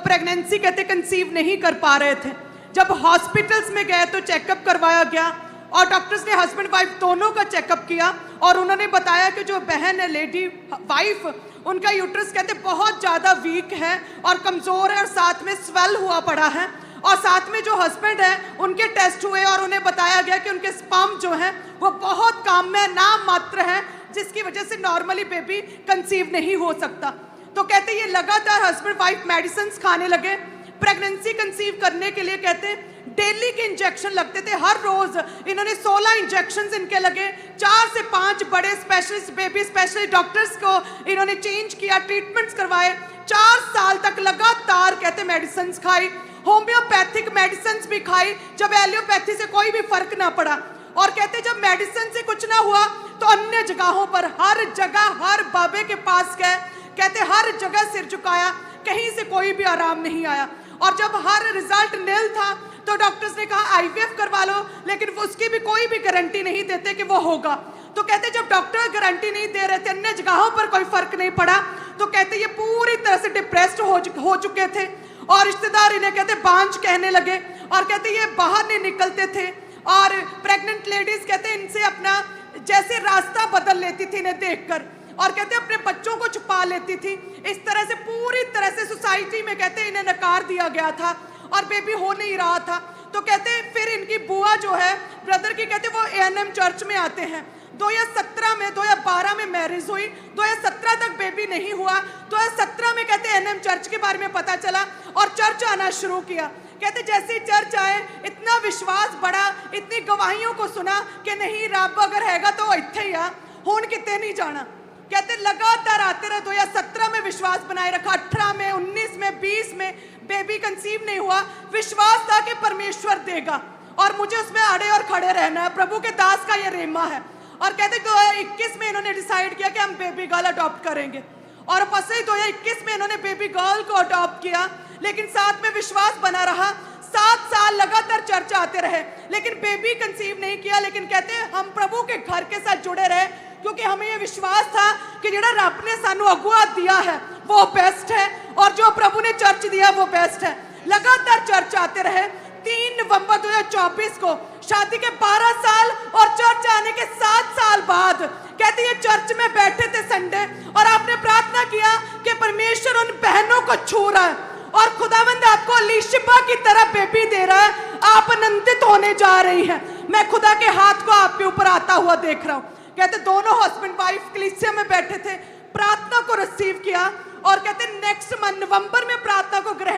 Pregnancy कहते conceive नहीं कर पा रहे थे। जब हॉस्पिटल्स में गए तो चेकअप करवाया गया और डॉक्टर्स ने हस्बैंड वाइफ दोनों का चेकअप किया और उन्होंने बताया कि जो बहन है, लेडी वाइफ, उनका यूट्रस कहते बहुत ज़्यादा वीक है और कमज़ोर है और साथ में स्वेल हुआ पड़ा है। और साथ में जो हस्बैंड है उनके टेस्ट हुए और उन्हें बताया गया कि उनके स्पर्म जो है वो बहुत कम है, नाम मात्र है, जिसकी वजह से नॉर्मली बेबी कंसीव नहीं हो सकता। तो कहते ये लगातार हस्बैंड वाइफ मेडिसिन खाने लगे। प्रेगनेंसी कंसीव करने के लिए कहते डेली के इंजेक्शन लगते थे, हर रोज इन्होंने 16 इंजेक्शंस इनके लगे। 4 से 5 बड़े स्पेशलिस्ट, बेबी स्पेशलिस्ट डॉक्टर्स को इन्होंने चेंज किया, ट्रीटमेंट्स करवाए। 4 साल तक लगातार कहते मेडिसिन खाई, होम्योपैथिक मेडिसिन भी खाई, जब एलोपैथी से कोई भी फर्क ना पड़ा। और कहते जब मेडिसिन से कुछ ना हुआ तो अन्य जगहों पर, हर जगह, हर बाबे के पास गए, कहते हर जगह सिर झुकाया, कहीं से कोई भी आराम नहीं आया। और जब हर रिजल्ट नील था तो डॉक्टर्स ने कहा आईवीएफ करवा लो, लेकिन उसकी भी कोई भी गारंटी नहीं देते कि वो होगा। तो कहते जब डॉक्टर गारंटी नहीं दे रहे थे, अन्य जगहों पर कोई फर्क नहीं पड़ा, तो कहते ये पूरी तरह से डिप्रेस्ड हो चुके थे और रिश्तेदार इन्हें कहते बांझ कहने लगे और कहते ये बाहर नहीं निकलते थे। और प्रेग्नेंट लेडीज कहते इनसे अपना जैसे रास्ता बदल लेती थी इन्हें देखकर, और कहते अपने बच्चों को छुपा लेती थी। इस तरह से पूरी तरह से सोसाइटी में कहते इन्हें नकार दिया गया था और बेबी हो नहीं रहा था। तो कहते फिर इनकी बुआ जो है ब्रदर की, कहते वो एएनएम चर्च में आते हैं। 2017 में, 2012 में मैरिज हुई, 2017 तक बेबी नहीं हुआ। 2017 में कहते एएनएम चर्च के बारे में पता चला और चर्च आना शुरू किया। कहते जैसे ही चर्च आए इतना विश्वास बढ़ा, इतनी गवाहियों को सुना कि नहीं रब अगर हैगा तो इत्थे ही आ, हुण किते नहीं जाना। कहते लगातार आते रहे। 2017 में विश्वास बनाए रखा, 18 में, 19 में, 20 में बेबी कंसीव नहीं हुआ। विश्वास था कि परमेश्वर देगा और मुझे उसमें अड़े और खड़े रहना है, प्रभु के दास का ये रेमा है। और कहते 2021 में इन्होंने डिसाइड किया कि हम बेबी गर्ल अडॉप्ट करेंगे और फंसे 2021 में इन्होंने बेबी गर्ल को अडॉप्ट किया, लेकिन साथ में विश्वास बना रहा। 7 साल लगातार चर्च आते रहे लेकिन बेबी कंसीव नहीं किया। लेकिन कहते हम प्रभु के घर के साथ जुड़े रहे क्योंकि हमें यह विश्वास था कि जो रब ने सानू अगुआ दिया है वो बेस्ट है और जो प्रभु ने चर्च दिया वो बेस्ट है। लगातार चर्च आते रहे। 3 नवंबर 2024 को शादी के 12 साल और चर्च आने के 7 साल बाद कहते ये चर्च में बैठे थे संडे और आपने प्रार्थना किया कि परमेश्वर उन बहनों को छू रहा है और खुदावंद आपको अलीशिबा की तरह बेबी दे रहा है, आप आनंदित होने जा रही हैं। मैं खुदा के हाथ को आपके ऊपर आता हुआ देख रहा हूँ। कहते दोनों हस्बैंड वाइफ कलीसिया में बैठे थे, प्रार्थना को रिसीव किया और कहते नेक्स्ट मंथ नवंबर में प्रार्थना को ग्रहण